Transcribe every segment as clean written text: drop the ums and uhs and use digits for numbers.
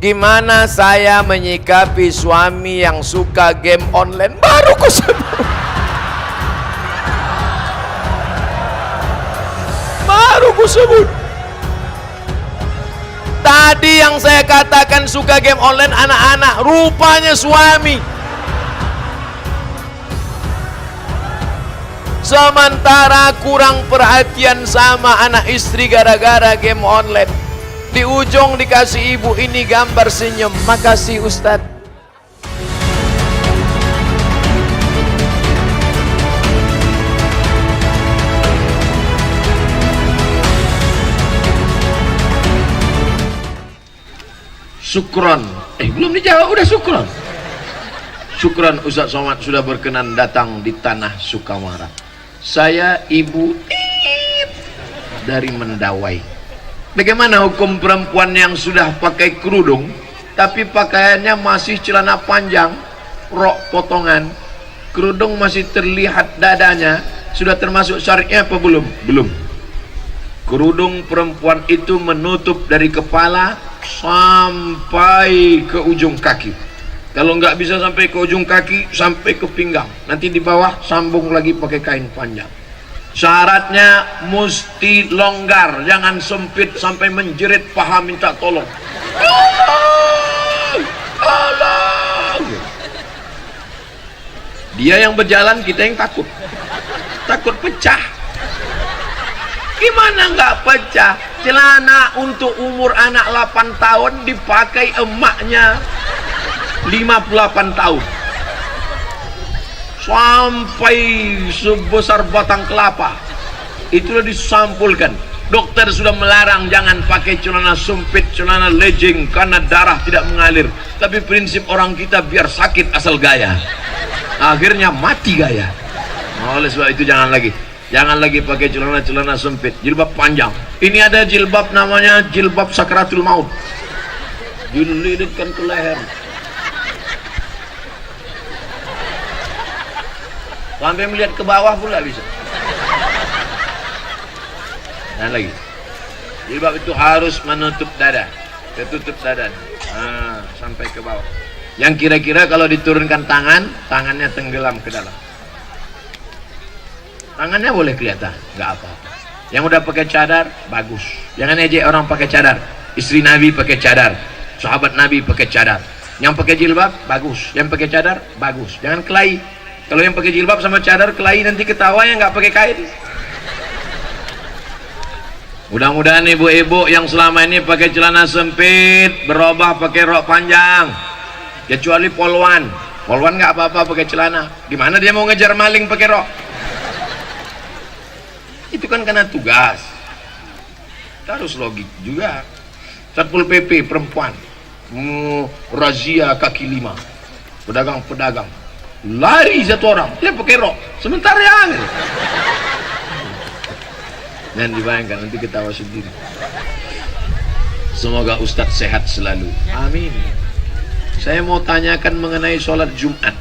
Gimana saya menyikapi suami yang suka game online? Baru ku sebut. Baru ku sebut. Tadi yang saya katakan suka game online anak-anak, rupanya suami. Sementara kurang perhatian sama anak istri gara-gara game online. Di ujung dikasih ibu ini gambar senyum. Makasih Ustadz. Syukron. Belum dijawab udah syukron. Syukron Ustadz Somad sudah berkenan datang di tanah Sukamara. Saya ibu dari Mendawai. Bagaimana hukum perempuan yang sudah pakai kerudung tapi pakaiannya masih celana panjang, rok potongan, kerudung masih terlihat dadanya, sudah termasuk syariatnya apa belum? Belum. Kerudung perempuan itu menutup dari kepala sampai ke ujung kaki. Kalau nggak bisa sampai ke ujung kaki, sampai ke pinggang. Nanti di bawah sambung lagi pakai kain panjang. Syaratnya mesti longgar, jangan sempit sampai menjerit paha minta tolong. Allah. Dia yang berjalan, kita yang takut. Takut pecah. Gimana nggak pecah? Celana untuk umur anak 8 tahun dipakai emaknya 58 tahun. Sampai sebesar batang kelapa. Itulah disampulkan. Dokter sudah melarang jangan pakai celana sempit, celana legging karena darah tidak mengalir. Tapi prinsip orang kita biar sakit asal gaya. Akhirnya mati gaya. Oleh sebab itu jangan lagi pakai celana sempit, jilbab panjang. Ini ada jilbab namanya jilbab sakratul maut. Dililitkan ke leher. Sampai melihat ke bawah pula bisa. Dan lagi, jilbab itu harus menutup dada, ketutup dada, sampai ke bawah. Yang kira-kira kalau diturunkan tangannya tenggelam ke dalam. Tangannya boleh kelihatan, nggak apa-apa. Yang udah pakai cadar, bagus. Jangan ejek orang pakai cadar. Istri Nabi pakai cadar, sahabat Nabi pakai cadar. Yang pakai jilbab, bagus. Yang pakai cadar, bagus. Jangan kelahi. Kalau yang pakai jilbab sama cadar kelahi nanti ketawa yang nggak pakai kain. Mudah-mudahan ibu-ibu yang selama ini pakai celana sempit berubah pakai rok panjang. Kecuali polwan. Polwan nggak apa-apa pakai celana. Gimana dia mau ngejar maling pakai rok? Itu kan karena tugas. Kita harus logik juga. Satpol PP perempuan razia kaki lima, pedagang-pedagang. Lari satu orang, dia pakai rok, sementara yang dan dibayangkan, nanti ketawa sendiri. Semoga Ustadz sehat selalu, amin. Saya mau tanyakan mengenai sholat Jumat.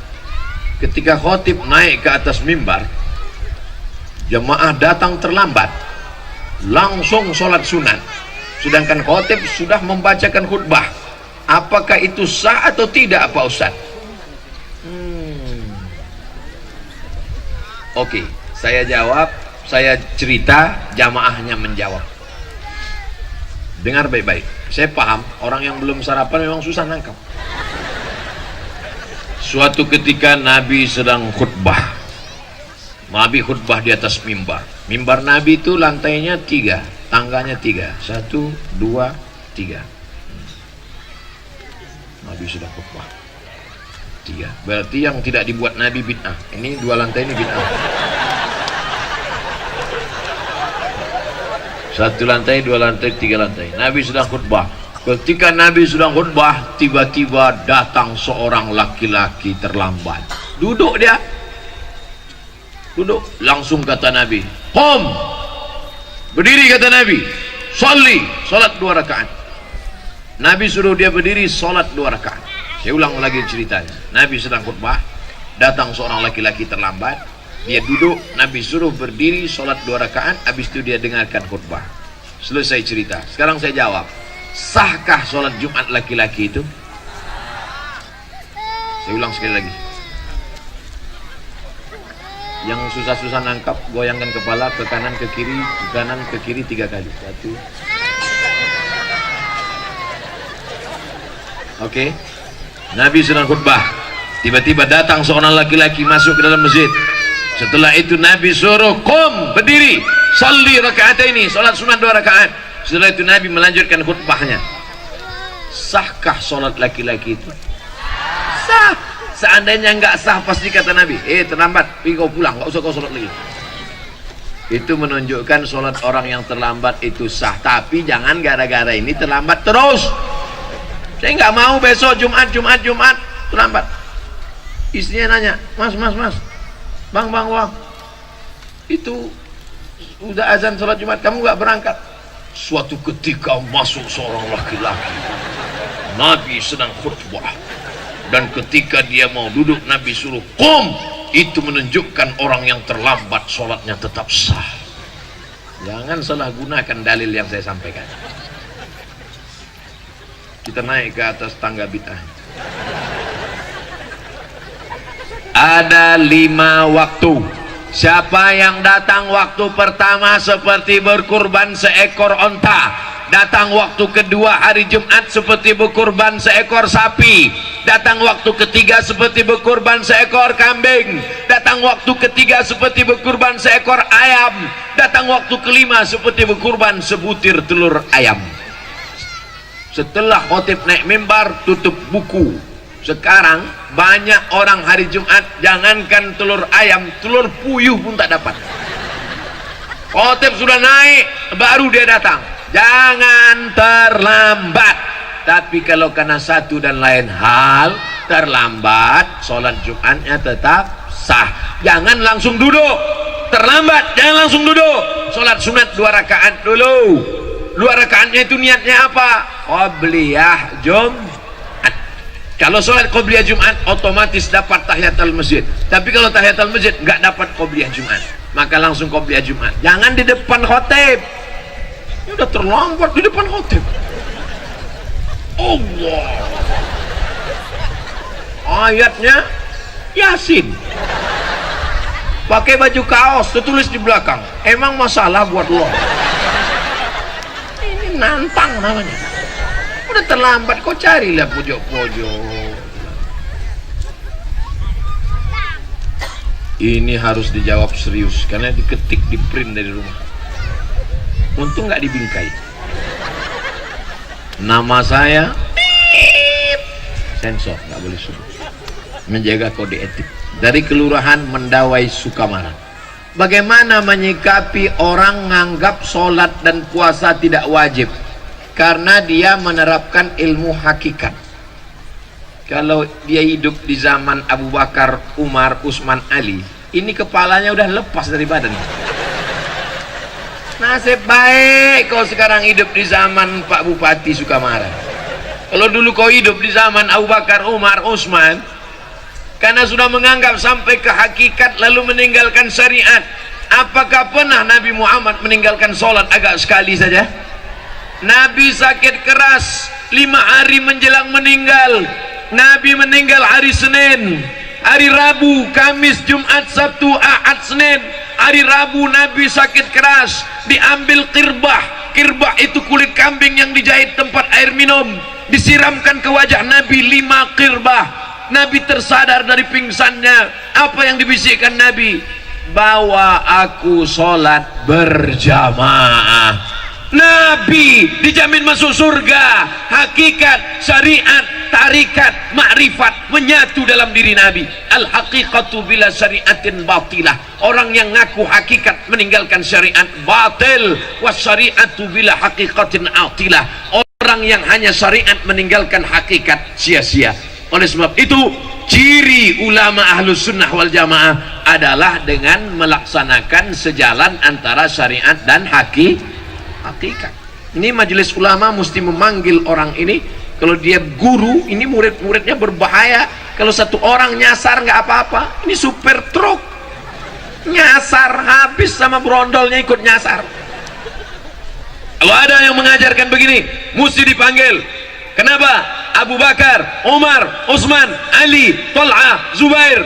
Ketika khotib naik ke atas mimbar, jemaah datang terlambat, langsung sholat sunat, sedangkan khotib sudah membacakan khutbah. Apakah itu sah atau tidak Pak Ustadz? Oke, saya jawab, saya cerita, jamaahnya menjawab. Dengar baik-baik. Saya paham, orang yang belum sarapan memang susah nangkap. Suatu ketika Nabi sedang khutbah. Nabi khutbah di atas mimbar. Mimbar Nabi itu lantainya 3, tangganya 3. 1, 2, 3. Nabi sedang khutbah. 3. Berarti yang tidak dibuat Nabi bid'ah. Ini 2 lantai ini bid'ah. 1 lantai, 2 lantai, 3 lantai. Nabi sedang khutbah. Ketika Nabi sedang khutbah, tiba-tiba datang seorang laki-laki terlambat. Duduk dia. Duduk. Langsung kata Nabi, "Qum." Berdiri kata Nabi. "Sholli." Salat 2 rakaat. Nabi suruh dia berdiri, salat 2 rakaat. Saya ulang lagi ceritanya. Nabi sedang khutbah, datang seorang laki-laki terlambat, dia duduk, Nabi suruh berdiri, sholat 2 rakaat, habis itu dia dengarkan khutbah. Selesai cerita. Sekarang saya jawab, Sahkah sholat Jumat laki-laki itu? Saya ulang sekali lagi. Yang susah-susah nangkap, goyangkan kepala ke kanan ke kiri 3 kali. 1. Oke. Nabi sedang khutbah, tiba-tiba datang seorang laki-laki masuk ke dalam masjid. Setelah itu Nabi suruh qum, berdiri, salli rakaataini, salat sunat 2 rakaat. Setelah itu Nabi melanjutkan khutbahnya. Sahkah salat laki-laki itu? Sah. Seandainya enggak sah, pasti kata Nabi, terlambat, pergi kau pulang, enggak usah kau salat lagi. Itu menunjukkan salat orang yang terlambat itu sah. Tapi jangan gara-gara ini terlambat terus. Saya nggak mau besok Jumat terlambat. Istrinya nanya, mas, bang, itu udah azan sholat Jumat, kamu nggak berangkat? Suatu ketika masuk seorang laki-laki, Nabi sedang khutbah, dan ketika dia mau duduk Nabi suruh qum. Itu menunjukkan orang yang terlambat sholatnya tetap sah. Jangan salah gunakan dalil yang saya sampaikan. Kita naik ke atas tangga bid'ah. Ada 5 waktu. Siapa yang datang waktu pertama seperti berkurban seekor onta, datang waktu kedua hari Jumat seperti berkurban seekor sapi, datang waktu ketiga seperti berkurban seekor kambing, datang waktu ketiga seperti berkurban seekor ayam, datang waktu kelima seperti berkurban sebutir telur ayam. Setelah khotib naik mimbar, tutup buku. Sekarang banyak orang hari Jumat, jangankan telur ayam, telur puyuh pun tak dapat. Khotib sudah naik, baru dia datang. Jangan terlambat. Tapi kalau karena satu dan lain hal terlambat, sholat Jumatnya tetap sah. Jangan langsung duduk. Terlambat, jangan langsung duduk. Sholat sunat 2 rakaat dulu. 2 rakaatnya itu niatnya apa? Qobliyah Jumat. Kalau sholat qobliyah Jumat otomatis dapat tahiyatul masjid. Tapi kalau tahiyatul masjid nggak dapat qobliyah Jumat, maka langsung qobliyah Jumat. Jangan di depan khotib. Ini udah terlambat di depan khotib. Allah. Ayatnya Yasin. Pakai baju kaos, tertulis di belakang. Emang masalah buat lo? Nantang namanya. Udah terlambat, kau carilah pojok-pojok. Ini harus dijawab serius karena diketik, di print dari rumah. Untung nggak dibingkai. Nama saya sensor, nggak boleh sebut. Menjaga kode etik. Dari Kelurahan Mendawai, Sukamara. Bagaimana menyikapi orang menganggap sholat dan puasa tidak wajib karena dia menerapkan ilmu hakikat? Kalau dia hidup di zaman Abu Bakar, Umar, Utsman, Ali, ini kepalanya udah lepas dari badan. Nasib baik kau sekarang hidup di zaman Pak Bupati Sukamara. Kalau dulu kau hidup di zaman Abu Bakar, Umar, Utsman, karena sudah menganggap sampai ke hakikat lalu meninggalkan syariat. Apakah pernah Nabi Muhammad meninggalkan sholat agak sekali saja? Nabi sakit keras 5 hari menjelang meninggal. Nabi meninggal hari Senin, hari Rabu, Kamis, Jumat, Sabtu, Ahad, Senin. Hari Rabu Nabi sakit keras, diambil kirbah. Kirbah itu kulit kambing yang dijahit tempat air minum, disiramkan ke wajah Nabi 5 kirbah. Nabi tersadar dari pingsannya. Apa yang dibisikkan Nabi? Bawa aku sholat berjamaah. Nabi dijamin masuk surga. Hakikat, syariat, tarikat, makrifat menyatu dalam diri Nabi. Al-haqiqatu bila syariatin batilah. Orang yang ngaku hakikat meninggalkan syariat batil. Wasyariatu bila haqiqatin atilah. Orang yang hanya syariat meninggalkan hakikat sia-sia. Oleh sebab itu ciri ulama ahlus sunnah wal jamaah adalah dengan melaksanakan sejalan antara syariat dan hakikat. Ini majelis ulama mesti memanggil orang ini. Kalau dia guru, ini murid-muridnya berbahaya. Kalau satu orang nyasar nggak apa-apa. Ini supir truk nyasar, habis sama brondolnya ikut nyasar. Kalau ada yang mengajarkan begini, mesti dipanggil. Kenapa? Abu Bakar, Umar, Utsman, Ali, Talha, Zubair.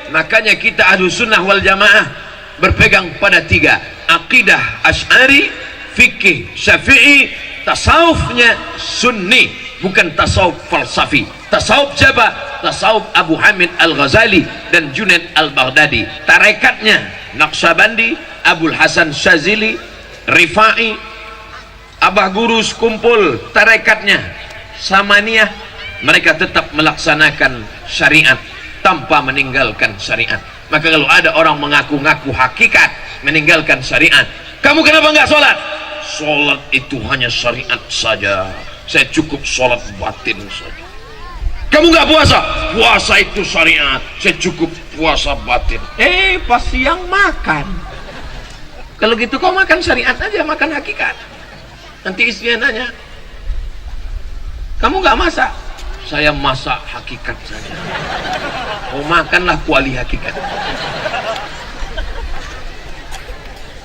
Makanya kita Ahlus Sunnah wal Jamaah berpegang pada tiga: akidah Asy'ari, fikih Syafi'i, tasawufnya Sunni, bukan tasawuf falsafi. Tasawuf siapa? Tasawuf Abu Hamid Al-Ghazali dan Junaid Al-Baghdadi. Tarekatnya Naqsyabandi, Abul Hasan Syazili, Rifai, Abah Gurus kumpul tarekatnya Samaniyah. Mereka tetap melaksanakan syariat tanpa meninggalkan syariat. Maka kalau ada orang mengaku-ngaku hakikat meninggalkan syariat, kamu kenapa nggak sholat? Sholat itu hanya syariat saja, saya cukup sholat batin saja. Kamu nggak puasa? Puasa itu syariat, saya cukup puasa batin. Pas siang makan. Kalau gitu kau makan syariat aja, makan hakikat. Nanti istrinya nanya, kamu nggak masak? Saya masak hakikat saja. Oh, makanlah kuali hakikat.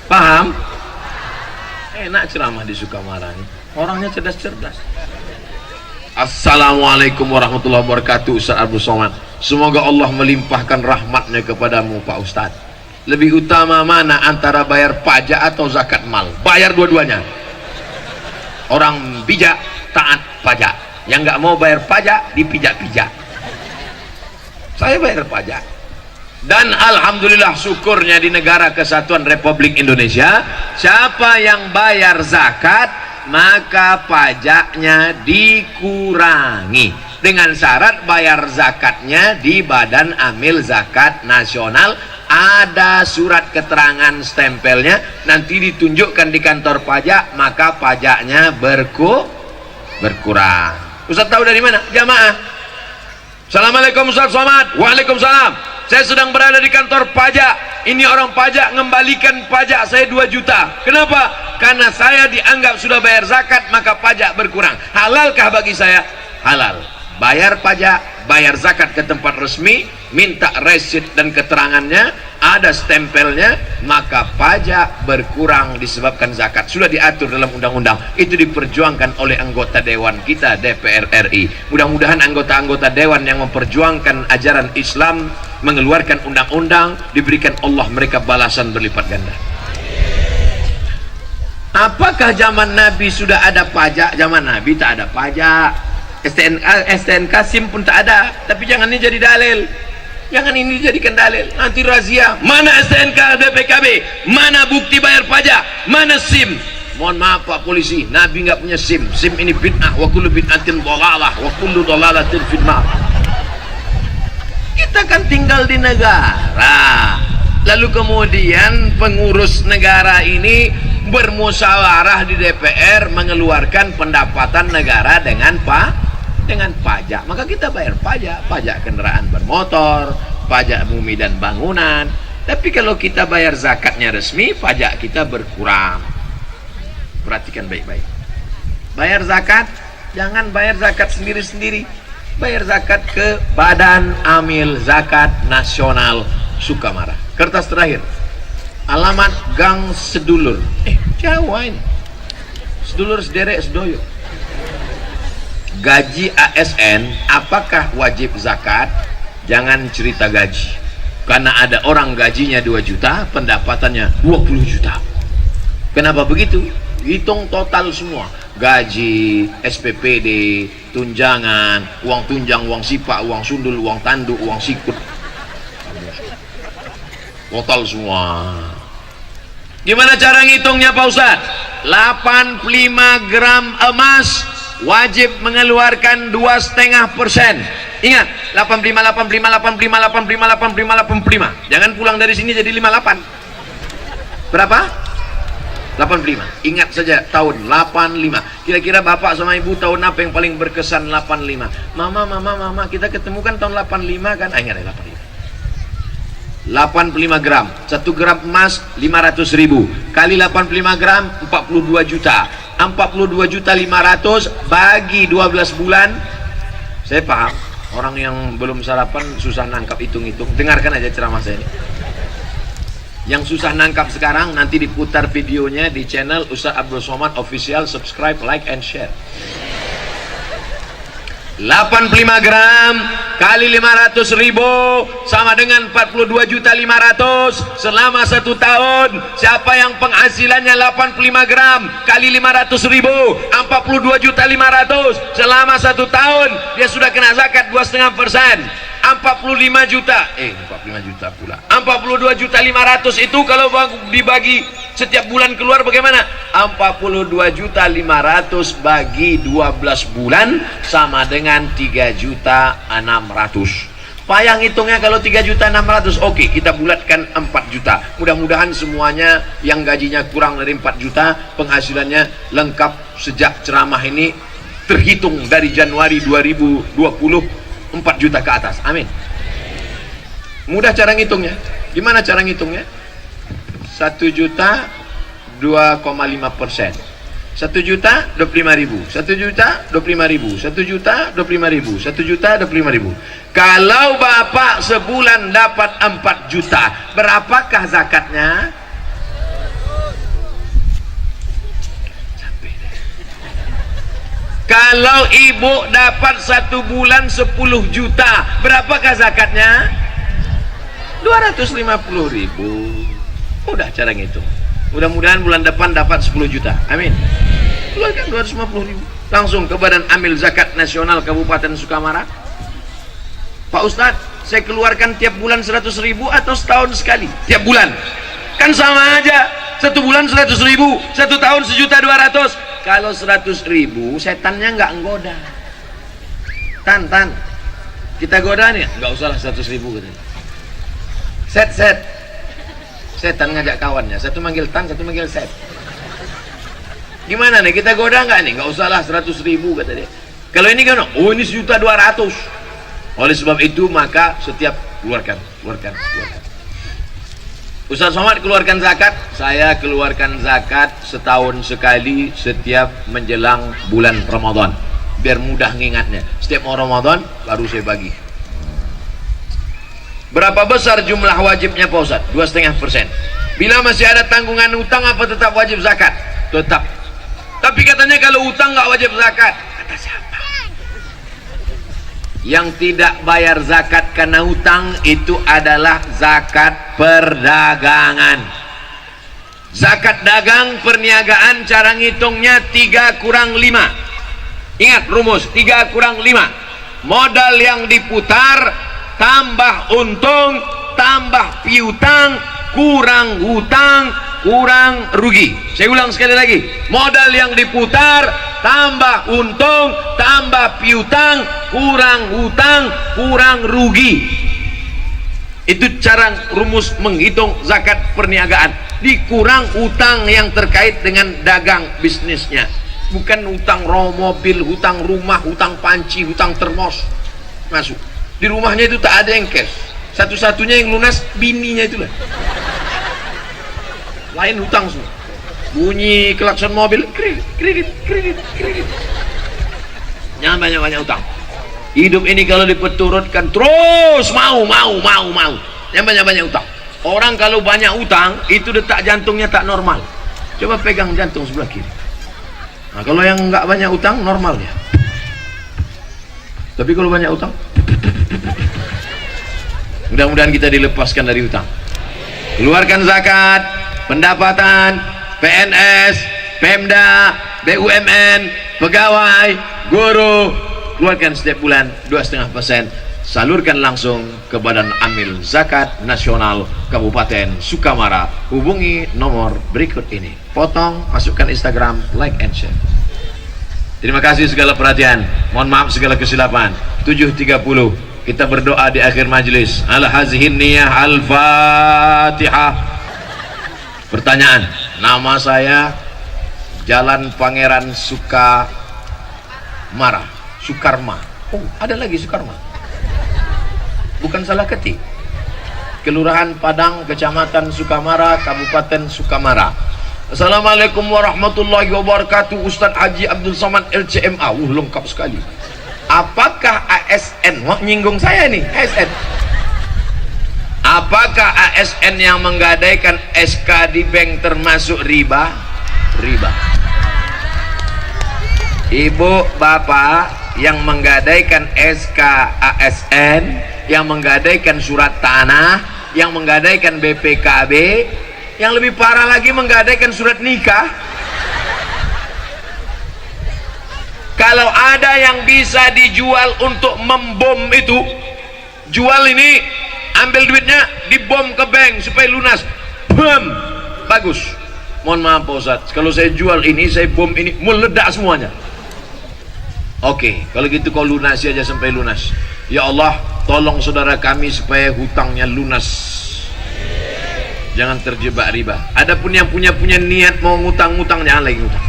Paham? Enak ceramah di Sukamara ini. Orangnya cerdas-cerdas. Assalamualaikum warahmatullahi wabarakatuh. Ustaz Abdul Somad, semoga Allah melimpahkan rahmatnya kepadamu Pak Ustadz. Lebih utama mana antara bayar pajak atau zakat mal? Bayar dua-duanya. Orang bijak taat pajak, yang nggak mau bayar pajak dipijak-pijak. Saya bayar pajak, dan alhamdulillah syukurnya di negara kesatuan Republik Indonesia, siapa yang bayar zakat maka pajaknya dikurangi, dengan syarat bayar zakatnya di Badan Amil Zakat Nasional. Ada surat keterangan stempelnya, nanti ditunjukkan di kantor pajak, maka pajaknya berkurang. Ustaz tahu dari mana? Jamaah. Assalamualaikum Ustaz Somad. Waalaikumsalam. Saya sedang berada di kantor pajak. Ini orang pajak ngembalikan pajak saya 2 juta. Kenapa? Karena saya dianggap sudah bayar zakat, maka pajak berkurang. Halalkah bagi saya? Halal. Bayar pajak, bayar zakat ke tempat resmi, minta resit dan keterangannya, ada stempelnya, maka pajak berkurang disebabkan zakat. Sudah diatur dalam undang-undang. Itu diperjuangkan oleh anggota dewan kita DPR RI. Mudah-mudahan anggota-anggota dewan yang memperjuangkan ajaran Islam, mengeluarkan undang-undang, diberikan Allah mereka balasan berlipat ganda. Apakah zaman Nabi sudah ada pajak? Zaman Nabi tak ada pajak. STNK SIM pun tak ada. Tapi jangan ini jadi dalil, jangan ini jadikan dalil. Nanti razia, mana STNK BPKB, mana bukti bayar pajak, mana SIM. Mohon maaf Pak Polisi, Nabi nggak punya SIM. SIM ini bid'ah, wa kullu bid'atin dhalalah, wa kullu dhalalatin finnar. Kita kan tinggal di negara, lalu kemudian pengurus negara ini bermusyawarah di DPR mengeluarkan pendapatan negara dengan pajak. Maka kita bayar pajak, pajak kendaraan bermotor, pajak bumi dan bangunan. Tapi kalau kita bayar zakatnya resmi, pajak kita berkurang. Perhatikan baik-baik. Bayar zakat, jangan bayar zakat sendiri-sendiri. Bayar zakat ke Badan Amil Zakat Nasional Sukamara. Kertas terakhir. Alamat Gang Sedulur. Jawa ini. Sedulur sederek sedoyo. Gaji ASN apakah wajib zakat? Jangan cerita gaji, karena ada orang gajinya 2 juta, pendapatannya 20 juta. Kenapa begitu? Hitung total semua, gaji, SPPD, tunjangan, uang tunjang, uang sipak, uang sundul, uang tanduk, uang sikut, total semua. Gimana cara ngitungnya Pak Ustaz? 85 gram emas wajib mengeluarkan 2,5%. Ingat, 85, 85, 85, 85, 85, 85. Jangan pulang dari sini jadi 58. Berapa? 85. Ingat saja tahun 85. Kira-kira bapak sama ibu tahun apa yang paling berkesan? 85. Mama, kita ketemu kan tahun 85 kan? Ingat ya, 85 gram. 1 gram emas 500.000 kali 85 gram 42 juta. 42 juta 500 bagi 12 bulan. Saya paham orang yang belum sarapan susah nangkap hitung-hitung. Dengarkan aja ceramah saya ini. Yang susah nangkap sekarang nanti diputar videonya di channel Ustaz Abdul Somad Official. Subscribe, like, and share. 85 gram kali 500.000 sama dengan 42.500.000 selama 1 tahun. Siapa yang penghasilannya 85 gram kali 500.000 42.500.000 selama 1 tahun, dia sudah kena zakat 2,5%. 45 juta 42.500.000 itu kalau dibagi setiap bulan keluar bagaimana? 42.500.000 bagi 12 bulan sama dengan 3.600.000. Payang hitungnya kalau 3.600.000. Oke, kita bulatkan 4 juta. Mudah-mudahan semuanya yang gajinya kurang dari 4 juta penghasilannya lengkap sejak ceramah ini terhitung dari Januari 2020 4 juta ke atas. Amin. Mudah cara ngitungnya. Gimana cara ngitungnya? 1 juta 2,5%. 1 juta 25.000. 1 juta 25.000. 1 juta 25.000. 1 juta 25.000. Kalau bapak sebulan dapat 4 juta, berapakah zakatnya? Kalau ibu dapat 1 bulan 10 juta, berapakah zakatnya? 250.000. Udah cara ngitung. Mudah-mudahan bulan depan dapat 10 juta. Amin. Keluarkan 250.000. Langsung ke Badan Amil Zakat Nasional Kabupaten Sukamara. Pak Ustadz, saya keluarkan tiap bulan 100.000 atau setahun sekali? Tiap bulan. Kan sama aja. 1 bulan 100.000, 1 tahun 1.200.000. Kalau 100.000 setannya nggak nggoda. Tan, kita goda nih, nggak usah lah 100.000 katanya. Set. Setan ngajak kawannya, satu manggil Tan, satu manggil Set. Gimana nih, kita goda nggak nih? Nggak usah lah 100.000 kata dia. Kalau ini kan, oh ini 1.200.000. Oleh sebab itu maka setiap keluarkan. Ustaz Somad keluarkan zakat, saya keluarkan zakat setahun sekali setiap menjelang bulan Ramadan, biar mudah ngingatnya. Setiap mau Ramadan baru saya bagi. Berapa besar jumlah wajibnya Pak Ustaz? 2,5%. Bila masih ada tanggungan utang apa tetap wajib zakat? Tetap. Tapi katanya kalau utang nggak wajib zakat. Kata siapa? Yang tidak bayar zakat karena hutang itu adalah zakat perdagangan. Zakat dagang perniagaan cara ngitungnya 3 kurang 5. Ingat rumus 3 kurang 5. Modal yang diputar tambah untung tambah piutang kurang hutang kurang rugi. Saya ulang sekali lagi, modal yang diputar tambah untung tambah piutang kurang hutang kurang rugi. Itu cara rumus menghitung zakat perniagaan. Dikurang hutang yang terkait dengan dagang bisnisnya, bukan hutang mobil, hutang rumah, hutang panci, hutang termos masuk. Di rumahnya itu tak ada yang cash, satu-satunya yang lunas bininya itulah. Lain hutang semua. Bunyi klakson mobil, kredit. Jangan banyak-banyak utang. Hidup ini kalau diperturutkan terus mau. Jangan banyak-banyak utang. Orang kalau banyak utang itu detak jantungnya tak normal. Coba pegang jantung sebelah kiri. Nah, kalau yang nggak banyak utang normal ya. Tapi kalau banyak utang, mudah-mudahan kita dilepaskan dari utang. Keluarkan zakat, pendapatan, PNS, Pemda, BUMN, pegawai, guru, keluarkan setiap bulan 2,5%. Salurkan langsung ke Badan Amil Zakat Nasional Kabupaten Sukamara. Hubungi nomor berikut ini. Potong, masukkan Instagram, like and share. Terima kasih segala perhatian. Mohon maaf segala kesilapan. 7.30 kita berdoa di akhir majlis. Al-hazihin niyah al-fatihah. Pertanyaan, nama saya Jalan Pangeran Sukamara, Sukarma. Oh, ada lagi Sukarma. Bukan salah ketik. Kelurahan Padang, Kecamatan Sukamara, Kabupaten Sukamara. Assalamualaikum warahmatullahi wabarakatuh. Ustadz Haji Abdul Somad LCMA. Lengkap sekali. Apakah ASN? Mau nyinggung saya nih, ASN. Apakah ASN yang menggadaikan SK di bank termasuk riba? Riba. Ibu bapak yang menggadaikan SK ASN, yang menggadaikan surat tanah, yang menggadaikan BPKB, yang lebih parah lagi menggadaikan surat nikah. Kalau ada yang bisa dijual untuk membom itu, jual ini, ambil duitnya, dibom ke bank supaya lunas, bom, bagus. Mohon maaf Pak Ustadz, kalau saya jual ini, saya bom ini, meledak semuanya. Oke, kalau gitu kau lunasi aja sampai lunas. Ya Allah, tolong saudara kami supaya hutangnya lunas, jangan terjebak riba. Adapun yang punya niat mau ngutang-ngutang, jangan lagi ngutang.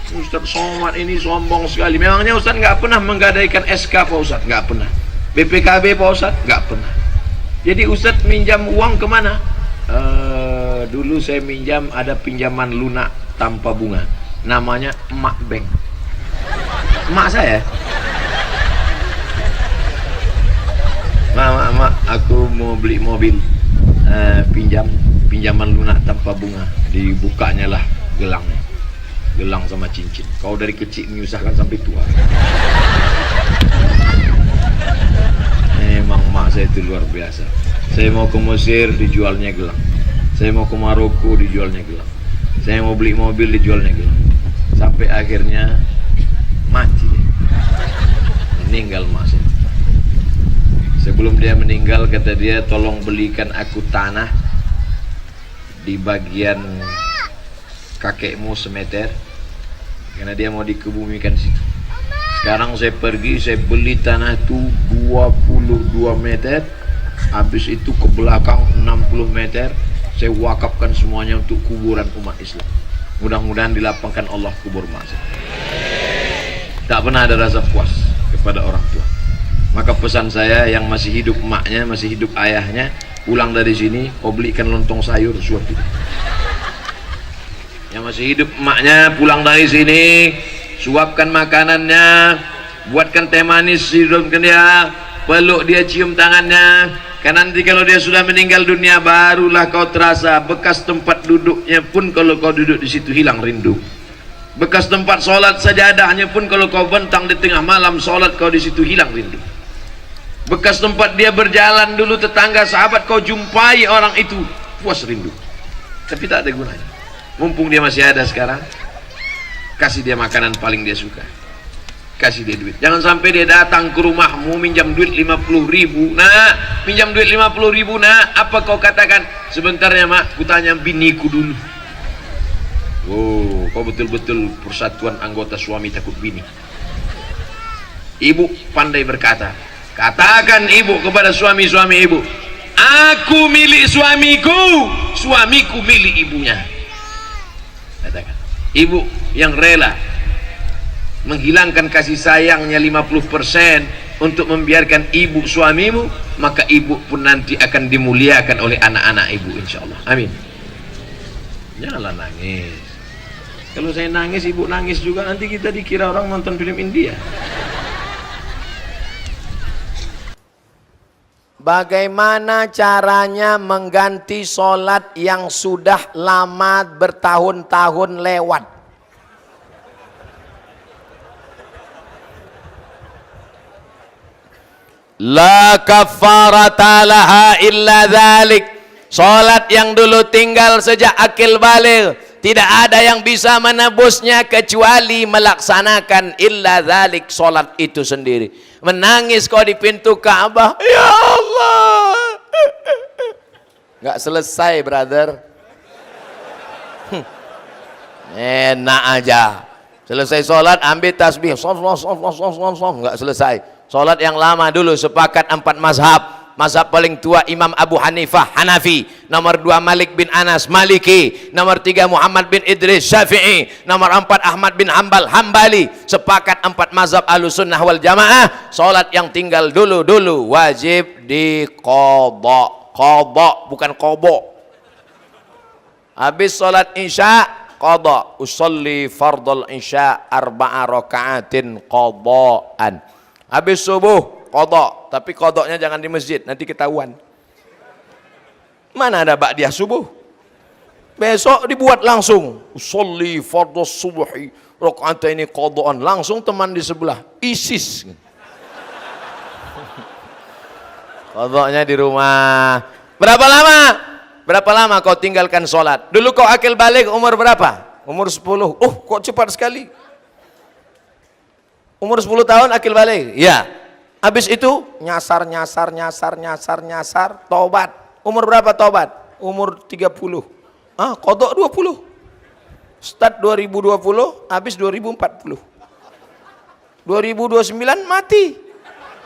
Ustadz Somad ini sombong sekali. Memangnya Ustadz nggak pernah menggadaikan SK Pak Ustadz? Nggak pernah. BPKB Pak Ustadz? Nggak pernah. Jadi Ustadz minjam uang kemana? Dulu saya minjam, ada pinjaman lunak tanpa bunga, namanya Emak Bank. Emak saya, mak, aku mau beli mobil, pinjaman lunak tanpa bunga. Dibukanya lah gelangnya, gelang sama cincin. Kau dari kecil menyusahkan sampai tua. Emang mak saya itu luar biasa. Saya mau ke Mesir, dijualnya gelang. Saya mau ke Maroko, dijualnya gelang. Saya mau beli mobil, dijualnya gelang. Sampai akhirnya mati dia. Meninggal mak saya. Sebelum dia meninggal, kata dia, tolong belikan aku tanah di bagian kakekmu semeter, karena dia mau dikebumikan situ. Sekarang saya pergi, saya beli tanah itu 22 meter, habis itu ke belakang 60 meter, saya wakafkan semuanya untuk kuburan umat Islam. Mudah-mudahan dilapangkan Allah kubur mak saya. Tak pernah ada rasa puas kepada orang tua. Maka pesan saya, yang masih hidup emaknya, masih hidup ayahnya, pulang dari sini, kau belikan lontong sayur suatu. Yang masih hidup emaknya, pulang dari sini, suapkan makanannya, buatkan teh manis, hidupkan dia, peluk dia, cium tangannya. Karena nanti kalau dia sudah meninggal dunia, barulah kau terasa bekas tempat duduknya pun, kalau kau duduk di situ hilang rindu. Bekas tempat sholat sajadahnya pun, kalau kau bentang di tengah malam sholat, kau di situ hilang rindu. Bekas tempat dia berjalan dulu, tetangga sahabat, kau jumpai orang itu, puas rindu. Tapi tak ada gunanya. Mumpung dia masih ada sekarang, kasih dia makanan paling dia suka, kasih dia duit. Jangan sampai dia datang ke rumahmu minjam duit 50.000. Nah, minjam duit 50.000, nah, apa kau katakan? Sebentar ya mak, kutanya biniku dulu. Oh, kau betul-betul persatuan anggota suami takut bini. Ibu pandai berkata, katakan ibu kepada suami-suami ibu, aku milik suamiku, suamiku milik ibunya. Katakan, ibu yang rela menghilangkan kasih sayangnya 50% untuk membiarkan ibu suamimu, maka ibu pun nanti akan dimuliakan oleh anak-anak ibu, insyaallah. Amin. Janganlah nangis. Kalau saya nangis, ibu nangis juga, nanti kita dikira orang nonton film India. Bagaimana caranya mengganti sholat yang sudah lama bertahun-tahun lewat? La kafarata laha illa dzalik. Sholat yang dulu tinggal sejak akil baligh, tidak ada yang bisa menebusnya kecuali melaksanakan illa dzalik, sholat itu sendiri. Menangis kau di pintu Ka'bah, ya Allah, nggak selesai brother. Enak aja, selesai sholat ambil tasbih, nggak selesai. Sholat yang lama dulu, sepakat 4 mazhab. Mazhab paling tua Imam Abu Hanifah Hanafi, nomor 2 Malik bin Anas Maliki, nomor 3 Muhammad bin Idris Syafi'i, nomor 4 Ahmad bin Hambal Hambali. Sepakat 4 mazhab Ahlussunnah wal Jamaah, salat yang tinggal dulu wajib diqadha. Qadha bukan qobo. Habis salat Isya qadha, usolli fardal Isya 4 raka'atin qadhaan. Habis subuh qadha, tapi qadhanya jangan di masjid, nanti ketahuan. Mana ada ba'diyah subuh? Besok dibuat langsung. Usolli fardhu subhi raka'ataini qadhaan. Langsung teman di sebelah ISIS. Qadhanya di rumah. Berapa lama? Berapa lama kau tinggalkan sholat? Dulu kau akil balik umur berapa? Umur 10. Oh, kok cepat sekali. Umur 10 tahun akil balik. Ya. Habis itu nyasar, tobat. Umur berapa tobat? Umur 30. Qadha 20. Start 2020, habis 2040. 2029 mati.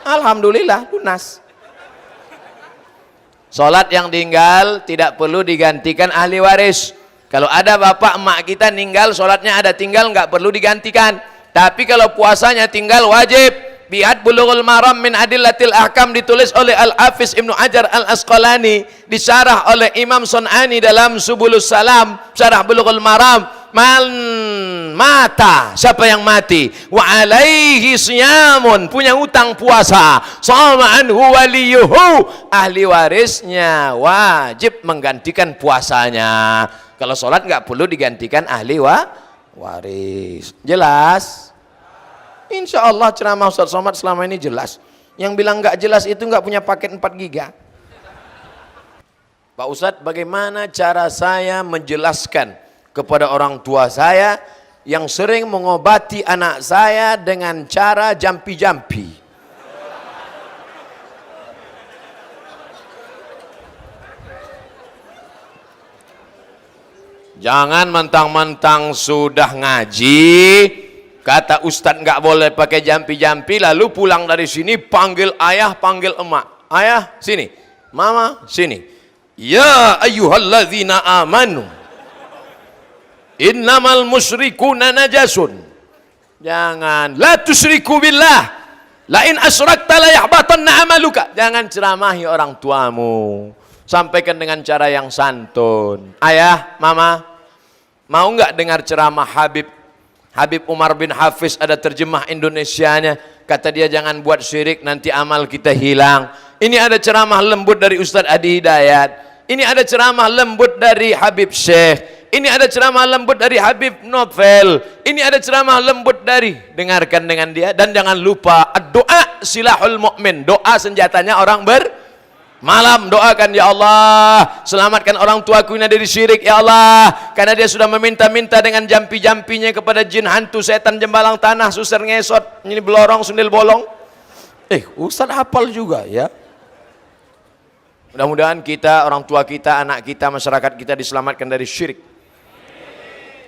Alhamdulillah lunas. Sholat yang tinggal tidak perlu digantikan ahli waris. Kalau ada bapak emak kita meninggal, sholatnya ada tinggal, nggak perlu digantikan. Tapi kalau puasanya tinggal wajib. Lihat Bulughul Maram min Adillatil Ahkam, ditulis oleh Al-Hafiz Ibnu Hajar Al-Asqalani, disyarah oleh Imam Sun'ani dalam Subulus Salam, syarah Bulughul Maram. Man mata, siapa yang mati, wa alaihi siyamun, punya utang puasa, sama anhu waliyuhu, ahli warisnya wajib menggantikan puasanya. Kalau sholat nggak perlu digantikan ahli waris. Jelas? Insya Allah ceramah Ustaz Somad selama ini jelas. Yang bilang nggak jelas itu nggak punya paket 4 giga. Pak Ustadz, bagaimana cara saya menjelaskan kepada orang tua saya yang sering mengobati anak saya dengan cara jampi-jampi? Jangan mentang-mentang sudah ngaji, kata Ustadz nggak boleh pakai jampi-jampi, lalu pulang dari sini panggil ayah, panggil emak. Ayah sini, mama sini. Ya ayyuhalladzina amanu innamal musyrikuna najasun. Jangan, la tusyriku billah, la in asyrakta la yahbatanna amaluka. Jangan ceramahi orang tuamu, sampaikan dengan cara yang santun. Ayah, mama, mau nggak dengar ceramah Habib Umar bin Hafiz? Ada terjemah Indonesianya. Kata dia, jangan buat syirik, nanti amal kita hilang. Ini ada ceramah lembut dari Ustadz Adi Hidayat. Ini ada ceramah lembut dari Habib Syekh. Ini ada ceramah lembut dari Habib Novel. Ini ada ceramah lembut dari, dengarkan dengan dia. Dan jangan lupa, doa silahul mu'min, doa senjatanya orang malam. Doakan, ya Allah, selamatkan orang tuaku ini dari syirik, ya Allah, karena dia sudah meminta-minta dengan jampi-jampinya kepada jin, hantu, setan, jembalang tanah, susar ngesot, ini belorong, sundel bolong. Ustaz hafal juga ya. Mudah-mudahan kita, orang tua kita, anak kita, masyarakat kita diselamatkan dari syirik.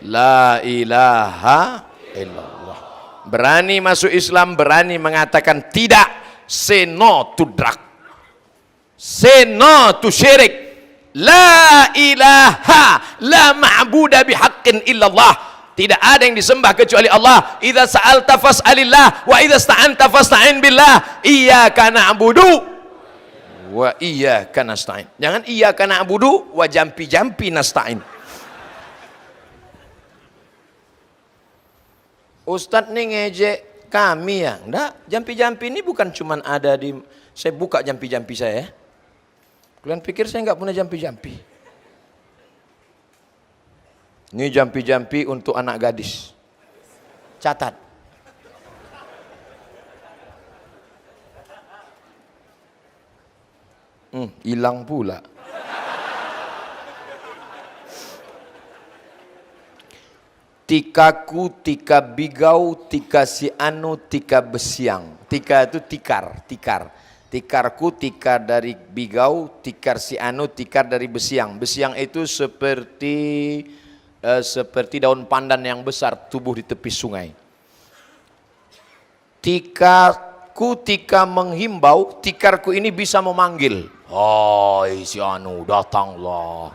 La ilaha illallah. Berani masuk Islam, berani mengatakan tidak, say no to drug, say no to syirik. La ilaha, la ma'buda bihaqqin illallah. Tidak ada yang disembah kecuali Allah. Idza sa'alta fas'alillah wa idza sta'anta fasta'in billah. Iyyaka na'budu wa iyyaka nasta'in. Jangan iyyaka na'budu wa jampi-jampi nasta'in. Ustadz nih ngejek kami ya. Enggak, jampi-jampi ini bukan cuman ada di, saya buka jampi-jampi saya ya. Kalian pikir saya nggak punya jampi-jampi? Ini jampi-jampi untuk anak gadis. Catat. Hilang pula. Tikaku, tika bigau, tika si anu, tika besiang. Tika itu tikar. Tikarku, tikar dari bigau, tikar si anu, tikar dari besiang. Besiang itu seperti daun pandan yang besar tumbuh di tepi sungai. Tikaku, tika menghimbau, tikarku ini bisa memanggil. Hai si anu, datanglah.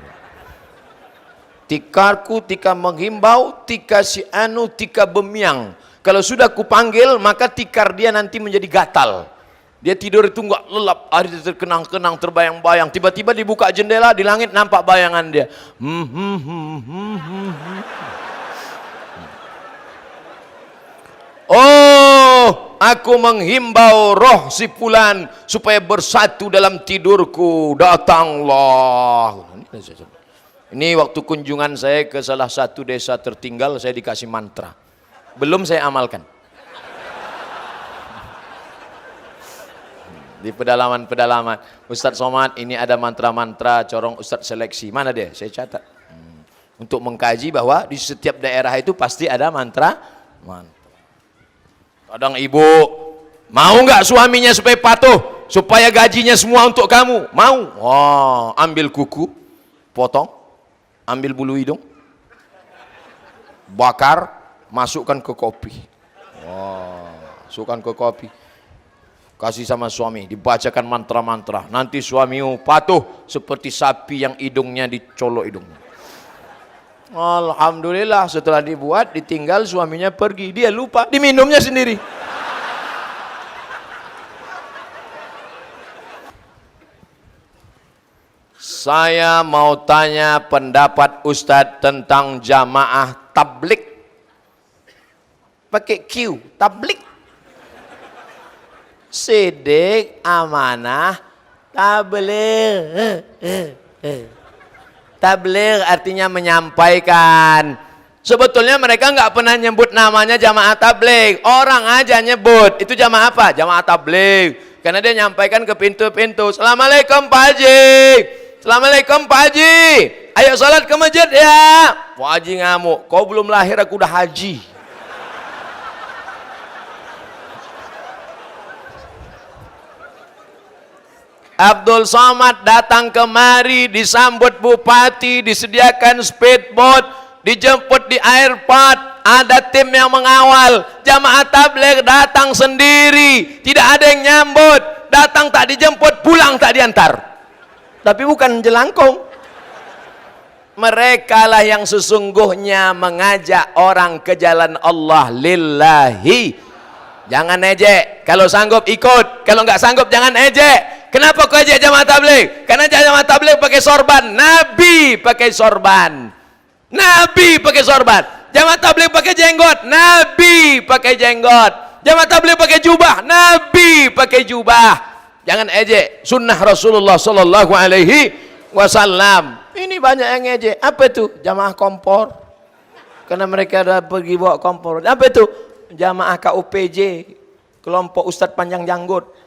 Tikarku, tika menghimbau, tika si anu, tika bemiang. Kalau sudah kupanggil, maka tikar dia nanti menjadi gatal. Dia tidur itu enggak lelap, hari terkenang-kenang, terbayang-bayang. Tiba-tiba dibuka jendela, di langit nampak bayangan dia. Oh, aku menghimbau roh si fulan supaya bersatu dalam tidurku. Datanglah. Ini waktu kunjungan saya ke salah satu desa tertinggal, saya dikasih mantra. Belum saya amalkan. Di pedalaman-pedalaman, Ustadz Somad, ini ada mantra-mantra, corong Ustadz seleksi. Mana dia? Saya catat. Untuk mengkaji bahwa di setiap daerah itu pasti ada mantra. Kadang ibu, mau nggak suaminya supaya patuh, supaya gajinya semua untuk kamu? Mau? Oh, ambil kuku, potong, ambil bulu hidung, bakar, masukkan ke kopi. Oh, masukkan ke kopi. Kasih sama suami, dibacakan mantra-mantra. Nanti suamimu patuh seperti sapi yang hidungnya dicolok hidungnya. Alhamdulillah, setelah dibuat, ditinggal, suaminya pergi. Dia lupa, diminumnya sendiri. Saya mau tanya pendapat Ustadz tentang jamaah tablik. Pakai Q, tablik. Sidik, amanah, tabligh. Tabligh artinya menyampaikan. Sebetulnya mereka nggak pernah nyebut namanya jamaah tabligh. Orang aja nyebut. Itu jamaah apa? Jamaah tabligh. Karena dia nyampaikan ke pintu-pintu. Assalamualaikum Pak Haji. Assalamualaikum Pak Haji. Ayo salat ke masjid ya. Pak Haji ngamuk. Kau belum lahir aku udah haji. Abdul Somad datang kemari, disambut bupati, disediakan speedboat, dijemput di airport, ada tim yang mengawal. Jamaah tabligh datang sendiri, tidak ada yang nyambut, datang tak dijemput, pulang tak diantar. Tapi bukan jelangkung. Mereka lah yang sesungguhnya mengajak orang ke jalan Allah lillahi. Jangan ejek, kalau sanggup ikut, kalau nggak sanggup jangan ejek. Kenapa kau ajak jamaah tabligh? Karena jamaah tabligh pakai sorban. Nabi pakai sorban. Nabi pakai sorban. Jamaah tabligh pakai jenggot. Nabi pakai jenggot. Jamaah tabligh pakai jubah. Nabi pakai jubah. Jangan ejek sunnah Rasulullah sallallahu alaihi wasallam. Ini banyak yang ejek. Apa itu? Jamaah kompor. Karena mereka ada pergi bawa kompor. Apa itu? Jamaah KUPJ. Kelompok Ustadz Panjang Janggut.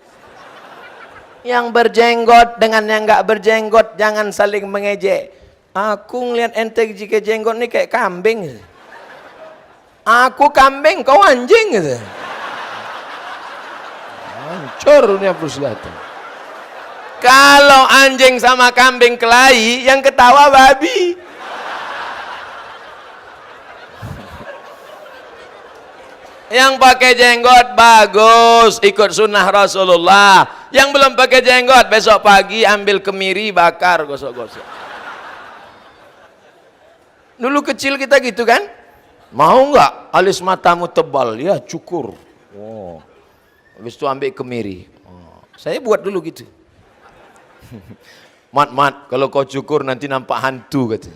Yang berjenggot dengan yang nggak berjenggot jangan saling mengejek. Aku ngeliat ente jika jenggot nih kayak kambing. Aku kambing, kau anjing gitu. Hancur nih Abu Selatan. Kalau anjing sama kambing kelahi, yang ketawa babi. Yang pakai jenggot bagus, ikut sunnah Rasulullah. Yang belum pakai jenggot, besok pagi ambil kemiri, bakar, gosok-gosok. Dulu kecil kita gitu kan? Mau nggak alis matamu tebal? Ya cukur. Oh. Habis itu ambil kemiri. Oh. Saya buat dulu gitu. Mat, kalau kau cukur nanti nampak hantu kata.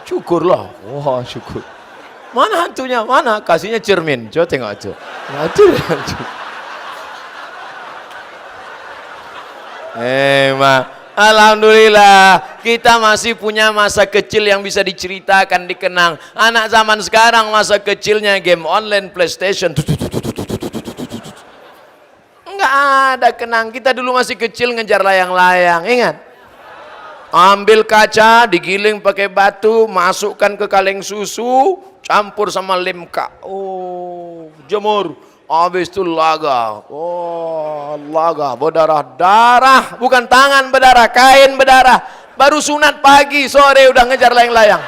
Cukurlah. Wah, syukur. Mana hantunya? Mana? Kasihnya cermin. Coba tengok itu. Nah, itu hantu. Alhamdulillah kita masih punya masa kecil yang bisa diceritakan, dikenang. Anak zaman sekarang masa kecilnya game online, PlayStation. Enggak ada kenang. Kita dulu masih kecil ngejar layang-layang, ingat? Ambil kaca, digiling pakai batu, masukkan ke kaleng susu, campur sama limka. Oh, jemur. Habis itu laga. Oh, laga berdarah-darah, bukan tangan berdarah, kain berdarah. Baru sunat pagi, sore udah ngejar layang-layang.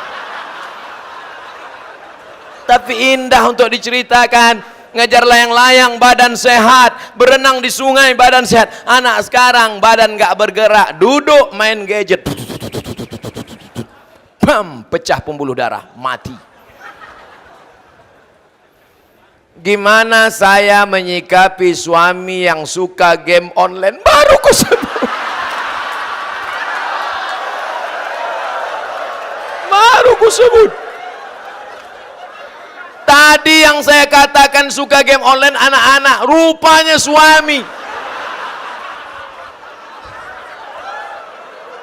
Tapi indah untuk diceritakan. Ngejar layang-layang badan sehat, berenang di sungai badan sehat. Anak sekarang badan nggak bergerak, duduk main gadget. Bam, pecah pembuluh darah, mati. Gimana saya menyikapi suami yang suka game online? Baru kusebut. Tadi yang saya katakan suka game online anak-anak, rupanya suami.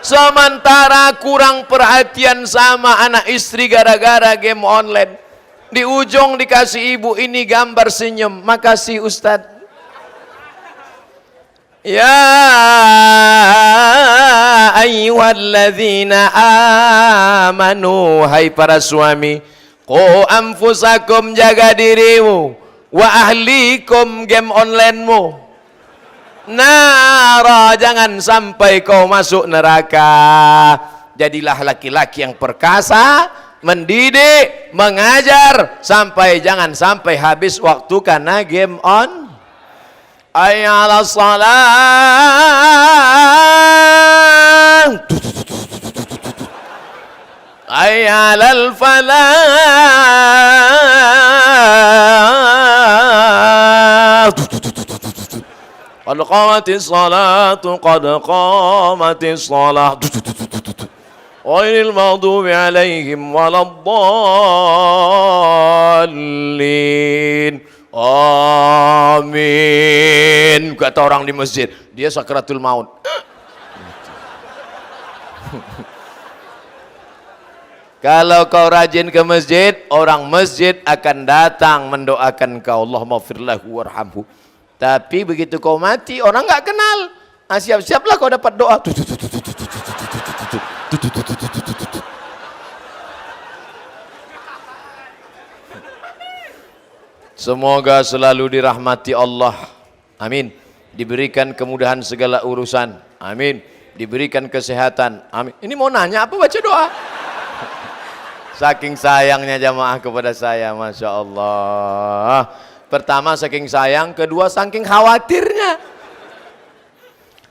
Sementara kurang perhatian sama anak istri gara-gara game online. Di ujung dikasih ibu ini gambar senyum. Makasih Ustadz. Ya ayyuhalladzina amanu, hai para suami, qu anfusakum, jaga dirimu, wa ahlikum, game onlinemu, nara, jangan sampai kau masuk neraka. Jadilah laki-laki yang perkasa, mendidik, mengajar, jangan sampai habis waktu karena game on. Hayya 'alas salah, hayya 'alal falah, qad qamatis salatu, qad qamatis salah, ghairil maghdubi 'alaihim waladdallin. Amin, kata orang di masjid. Dia sakratul maut. Kalau kau rajin ke masjid, orang masjid akan datang mendoakan kau, Allahumma firlahu warhamhu. Tapi begitu kau mati, orang nggak kenal. Siap-siaplah kau dapat doa. Semoga selalu dirahmati Allah. Amin. Diberikan kemudahan segala urusan. Amin. Diberikan kesehatan. Amin. Ini mau nanya apa baca doa? Saking sayangnya jamaah kepada saya, Masya Allah. Pertama saking sayang, kedua saking khawatirnya.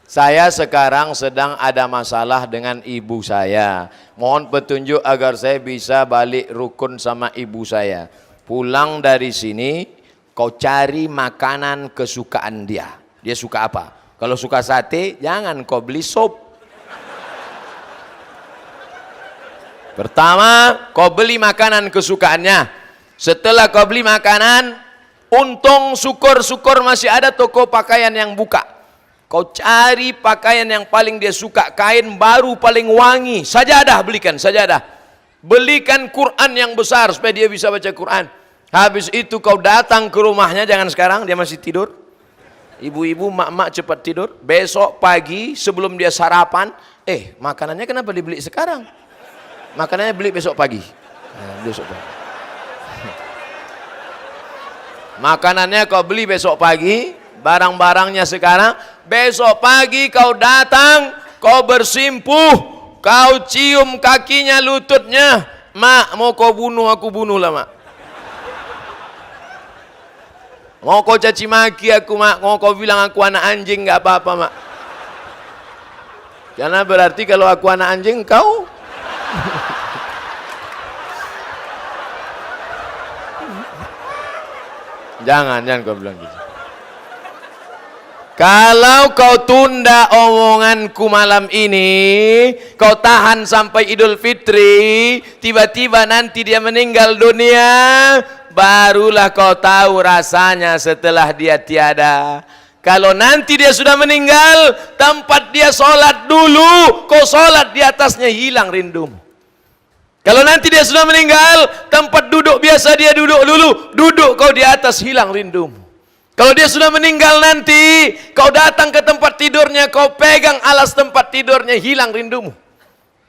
Saya sekarang sedang ada masalah dengan ibu saya. Mohon petunjuk agar saya bisa balik rukun sama ibu saya. Pulang dari sini, kau cari makanan kesukaan dia. Dia suka apa? Kalau suka sate, jangan kau beli sop. Pertama, kau beli makanan kesukaannya. Setelah kau beli makanan, untung syukur-syukur masih ada toko pakaian yang buka. Kau cari pakaian yang paling dia suka, kain baru paling wangi. Sajadah, belikan sajadah. Belikan Quran yang besar supaya dia bisa baca Quran. Habis itu kau datang ke rumahnya, jangan sekarang dia masih tidur. Ibu-ibu, mak-mak cepat tidur. Besok pagi sebelum dia sarapan, makanannya kenapa dibeli sekarang? Makanannya beli besok pagi. Besok pagi. Makanannya kau beli besok pagi, barang-barangnya sekarang. Besok pagi kau datang, kau bersimpuh, kau cium kakinya, lututnya. Mak, mau kau bunuh, aku bunuhlah mak. Mau kau caci maki aku mak, mau kau bilang aku anak anjing, nggak apa-apa mak. Karena berarti kalau aku anak anjing, kau jangan kau bilang gitu. Kalau kau tunda omonganku malam ini, kau tahan sampai Idul Fitri, tiba-tiba nanti dia meninggal dunia, barulah kau tahu rasanya setelah dia tiada. Kalau nanti dia sudah meninggal, tempat dia sholat dulu, kau sholat di atasnya, hilang rindumu. Kalau nanti dia sudah meninggal, tempat duduk biasa dia duduk dulu, duduk kau di atas, hilang rindumu. Kalau dia sudah meninggal nanti, kau datang ke tempat tidurnya, kau pegang alas tempat tidurnya, hilang rindumu.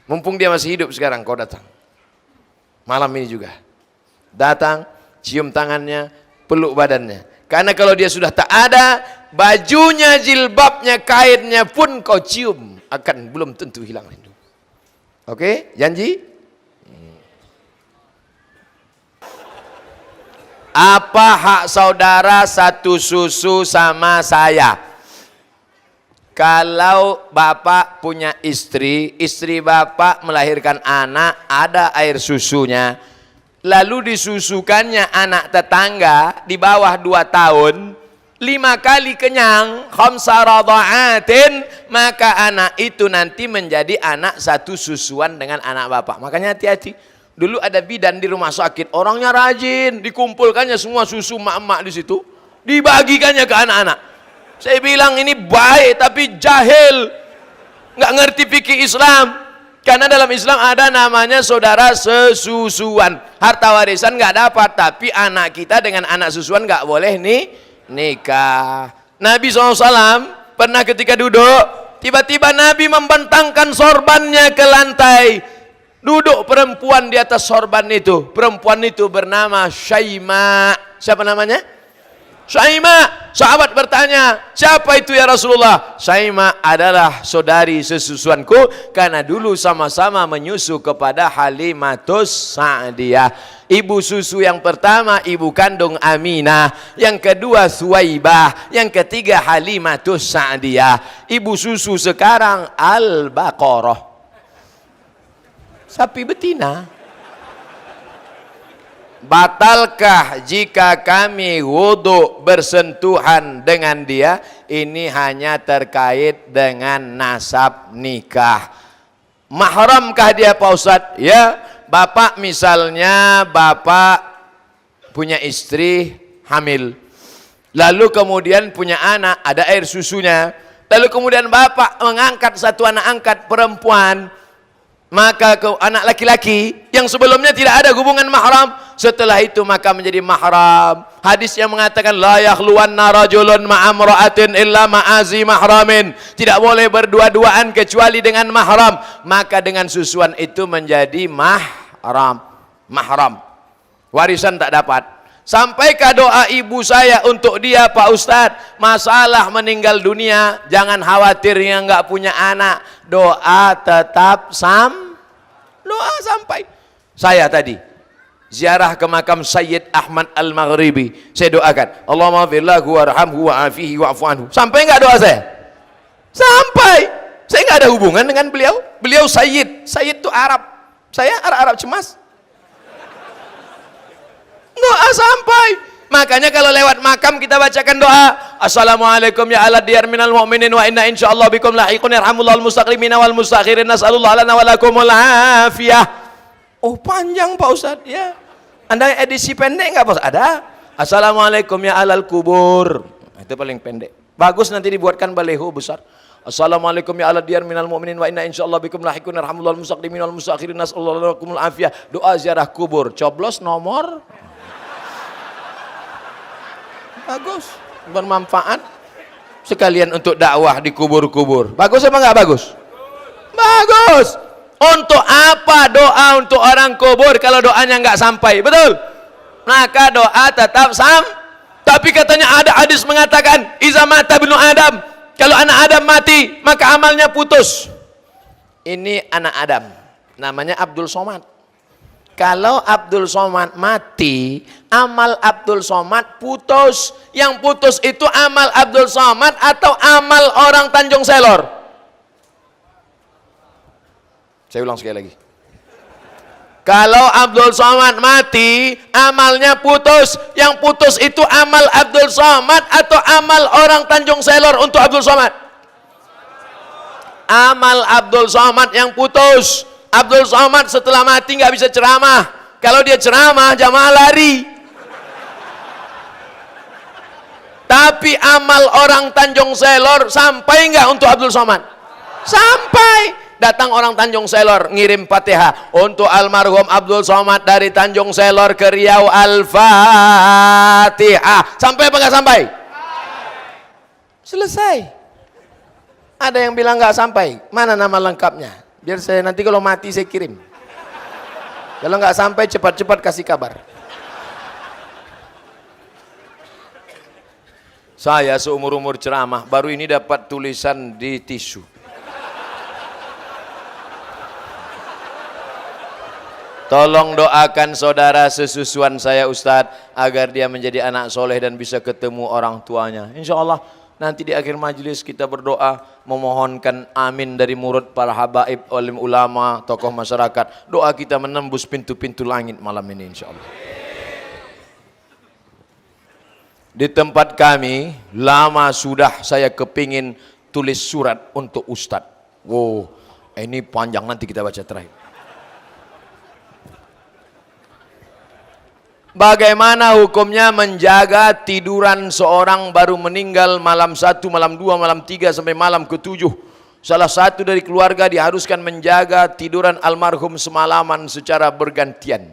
Mumpung dia masih hidup sekarang, kau datang. Malam ini juga. Datang, cium tangannya, peluk badannya. Karena kalau dia sudah tak ada, bajunya, jilbabnya, kainnya pun kau cium, akan belum tentu hilang rindu. Oke, janji? Apa hak saudara satu susu sama saya? Kalau bapak punya istri, istri bapak melahirkan anak, ada air susunya, lalu disusukannya anak tetangga di bawah 2 tahun, 5 kali kenyang, khamsa radha'atin, maka anak itu nanti menjadi anak satu susuan dengan anak bapak. Makanya hati-hati. Dulu ada bidan di rumah sakit, orangnya rajin, dikumpulkannya semua susu mak-mak di situ, dibagikannya ke anak-anak. Saya bilang ini baik tapi jahil, nggak ngerti fikih Islam. Karena dalam Islam ada namanya saudara sesusuan. Harta warisan nggak dapat, tapi anak kita dengan anak susuan nggak boleh nih nikah. Nabi SAW pernah ketika duduk, tiba-tiba Nabi membentangkan sorbannya ke lantai. Duduk perempuan di atas sorban itu. Perempuan itu bernama Syaima. Siapa namanya? Syaima. Sahabat bertanya, siapa itu ya Rasulullah? Syaima adalah saudari sesusuanku, karena dulu sama-sama menyusu kepada Halimatus Sa'diyah. Ibu susu yang pertama ibu kandung Aminah, yang kedua Suwaibah, yang ketiga Halimatus Sa'diyah. Ibu susu sekarang Al-Baqarah, sapi betina. Batalkah jika kami wudhu bersentuhan dengan dia? Ini hanya terkait dengan nasab nikah. Mahramkah dia Pak Ustadz? Ya, bapak misalnya bapak punya istri hamil, lalu kemudian punya anak, ada air susunya, lalu kemudian bapak mengangkat satu anak angkat perempuan, maka ke anak laki-laki yang sebelumnya tidak ada hubungan mahram, setelah itu maka menjadi mahram. Hadis yang mengatakan la yakhluwanna rajulun ma'amra'atin illa ma'azi mahramin, tidak boleh berdua-duaan kecuali dengan mahram, maka dengan susuan itu menjadi mahram. Warisan tak dapat. Sampaikan doa ibu saya untuk dia Pak Ustadz, masalah meninggal dunia, jangan khawatir yang nggak punya anak, doa tetap doa sampai. Saya tadi ziarah ke makam Sayyid Ahmad Al-Maghribi, saya doakan Allahumma firlahu warhamhu wa'afihi wa'fu anhu. Sampai nggak doa saya? Sampai. Saya nggak ada hubungan dengan beliau. Beliau Sayyid itu Arab, saya Arab cemas. Doa sampai. Makanya kalau lewat makam kita bacakan doa, assalamualaikum ya ala diyar minal mu'minin wa inna insyaallah bikum lahiqun yarhamullahul mustaqimina wal mustakhirin nas'alullah lana wa lakumul afiyah. Oh panjang Pak Ustadz ya. Anda edisi pendek nggak Pak Ustadz? Ada. Assalamualaikum ya alal kubur. Itu paling pendek. Bagus nanti dibuatkan baleho besar. Assalamualaikum ya ala diyar minal mu'minin wa inna insyaallah bikum lahiqun yarhamullahul mustaqimina wal mustakhirin nas'alullah lana wa lakumul afiyah. Doa ziarah kubur. Coblos nomor. Bagus, bermanfaat sekalian untuk dakwah di kubur-kubur. Bagus apa enggak bagus? Bagus. Untuk apa doa untuk orang kubur kalau doanya enggak sampai? Betul? Maka doa tetap tapi katanya ada hadis mengatakan iza mata ibnu Adam, kalau anak Adam mati maka amalnya putus. Ini anak Adam namanya Abdul Somad. Kalau Abdul Somad mati, amal Abdul Somad putus. Yang putus itu amal Abdul Somad atau amal orang Tanjung Selor? Saya ulang sekali lagi. Kalau Abdul Somad mati, amalnya putus. Yang putus itu amal Abdul Somad atau amal orang Tanjung Selor untuk Abdul Somad? Amal Abdul Somad yang putus. Abdul Somad setelah mati nggak bisa ceramah. Kalau dia ceramah, jamaah lari. Tapi amal orang Tanjung Selor sampai nggak untuk Abdul Somad? Sampai. Datang orang Tanjung Selor ngirim Fatihah untuk almarhum Abdul Somad dari Tanjung Selor ke Riau, Al-Fatihah. Sampai apa nggak sampai? Selesai. Ada yang bilang nggak sampai. Mana nama lengkapnya? Biar saya nanti kalau mati saya kirim. Kalau nggak sampai cepat-cepat kasih kabar. Saya seumur-umur ceramah baru ini dapat tulisan di tisu. Tolong doakan saudara sesusuan saya Ustadz agar dia menjadi anak soleh dan bisa ketemu orang tuanya. Insya Allah nanti di akhir majelis kita berdoa memohonkan amin dari murid para habaib, alim ulama, tokoh masyarakat. Doa kita menembus pintu-pintu langit malam ini insya Allah. Di tempat kami lama sudah saya kepingin tulis surat untuk Ustadz. Wow, ini panjang nanti kita baca terakhir. Bagaimana hukumnya menjaga tiduran seorang baru meninggal malam 1, malam 2, malam 3 sampai malam ke-7? Salah satu dari keluarga diharuskan menjaga tiduran almarhum semalaman secara bergantian.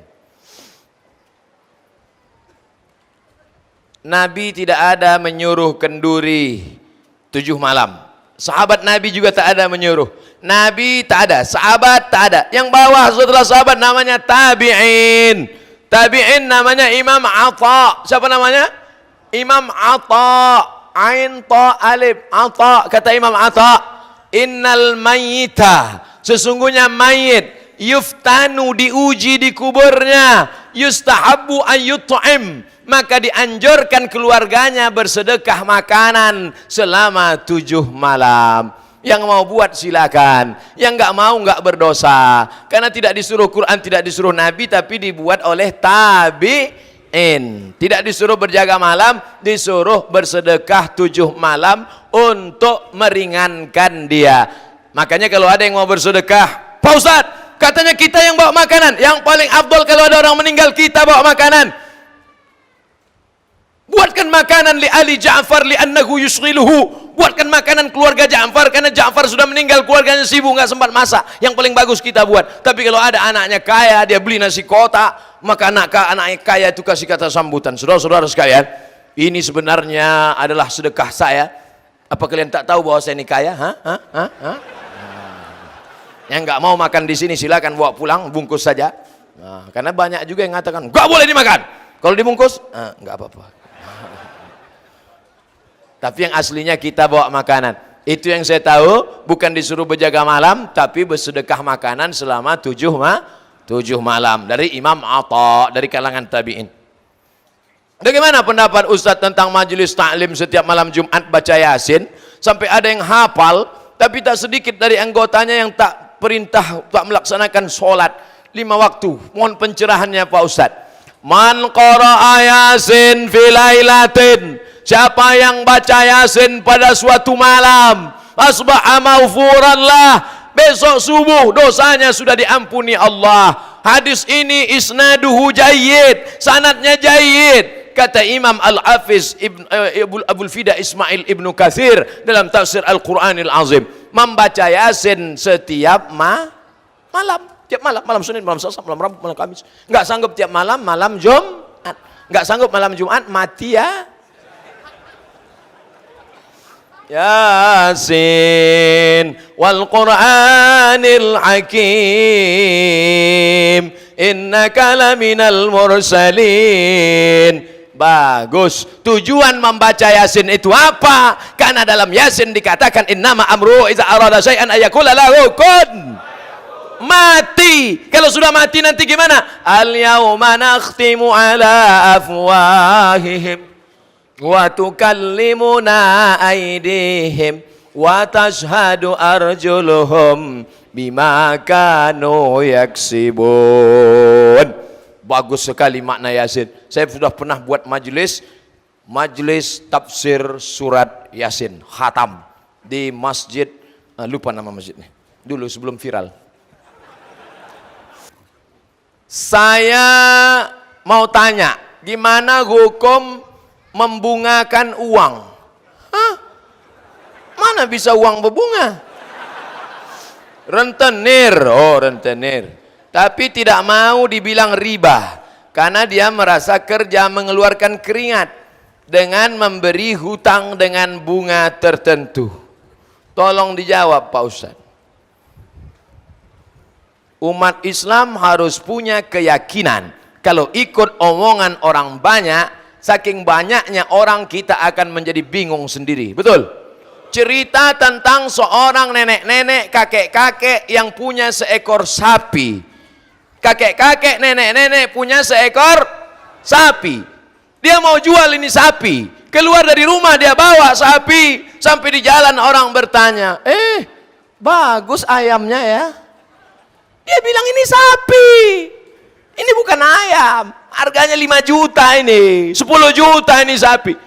Nabi tidak ada menyuruh kenduri 7 malam. Sahabat Nabi juga tak ada menyuruh. Nabi tak ada, sahabat tak ada. Yang bawah setelah sahabat namanya tabi'in. Tabi'in namanya Imam Atha. Siapa namanya? Imam Atha. Ain ta alif. Atha. Kata Imam Atha, innal mayyita, sesungguhnya mayit, yuftanu, diuji di kuburnya, yustahabbu ayyut'im, maka dianjurkan keluarganya bersedekah makanan selama 7 malam. Yang mau buat silakan, yang nggak mau nggak berdosa, karena tidak disuruh Quran, tidak disuruh Nabi, tapi dibuat oleh tabi'in. Tidak disuruh berjaga malam, disuruh bersedekah 7 malam untuk meringankan dia. Makanya kalau ada yang mau bersedekah, Pak Ustadz, katanya kita yang bawa makanan. Yang paling afdol kalau ada orang meninggal, kita bawa makanan. Buatkan makanan li Ali Ja'far li'annahu yushghiluhu. Buatkan makanan keluarga Ja'far, karena Ja'far sudah meninggal, keluarganya sibuk, nggak sempat masak. Yang paling bagus kita buat. Tapi kalau ada anaknya kaya, dia beli nasi kotak, maka anaknya kaya itu kasih kata sambutan. Saudara-saudara sekalian, ini sebenarnya adalah sedekah saya. Apa kalian tak tahu bahwa saya ini kaya? Yang nggak mau makan di sini silakan bawa pulang, bungkus saja. Nah, karena banyak juga yang mengatakan nggak boleh dimakan. Kalau dibungkus, nggak apa-apa. Tapi yang aslinya kita bawa makanan. Itu yang saya tahu, bukan disuruh berjaga malam, tapi bersedekah makanan selama 7 malam. Dari Imam Atha, dari kalangan tabi'in. Bagaimana pendapat Ustadz tentang majelis taklim setiap malam Jumat baca Yasin? Sampai ada yang hafal, tapi tak sedikit dari anggotanya yang tak melaksanakan sholat 5 waktu. Mohon pencerahannya Pak Ustadz. Man qara'a Yasin fi lailatin, siapa yang baca Yasin pada suatu malam, asbaha maghfuran lah, besok subuh dosanya sudah diampuni Allah. Hadis ini isnaduhu jayyid, sanadnya jayyid. Kata Imam Al-Hafiz Abul Fida Ismail Ibnu Katsir dalam tafsir Al-Qur'anil Azim, membaca Yasin setiap malam. Tiap malam, malam Senin, malam Selasa, malam Rabu, malam Kamis. Enggak sanggup tiap malam, malam Jumat. Enggak sanggup malam Jumat, mati ya. Yasin wal Qur'anil Hakim, innaka laminal mursalin. Bagus. Tujuan membaca Yasin itu apa? Karena dalam Yasin dikatakan innama amruhu iza arada syai'an ayakula lahu kun. Mati. Kalau sudah mati nanti gimana? Al-yawma nakhtimu ala afwahihim wa tukallimuna aydihim wa tashhadu arjuluhum bima kanu yaksibun. Bagus sekali makna Yasin. Saya sudah pernah buat majelis tafsir surat Yasin, khatam di masjid, lupa nama masjidnya dulu sebelum viral. Saya mau tanya, gimana hukum membungakan uang? Hah? Mana bisa uang berbunga? Rentenir, oh rentenir. Tapi tidak mau dibilang riba, karena dia merasa kerja mengeluarkan keringat dengan memberi hutang dengan bunga tertentu. Tolong dijawab Pak Ustadz. Umat Islam harus punya keyakinan kalau ikut omongan orang banyak, saking banyaknya orang kita akan menjadi bingung sendiri. Betul? Cerita tentang seorang nenek-nenek, kakek-kakek yang punya seekor sapi. Kakek-kakek, nenek-nenek punya seekor sapi. Dia mau jual ini sapi. Keluar dari rumah dia bawa sapi. Sampai di jalan orang bertanya, bagus ayamnya ya. Dia bilang ini sapi, ini bukan ayam, harganya 5 juta ini, 10 juta ini sapi.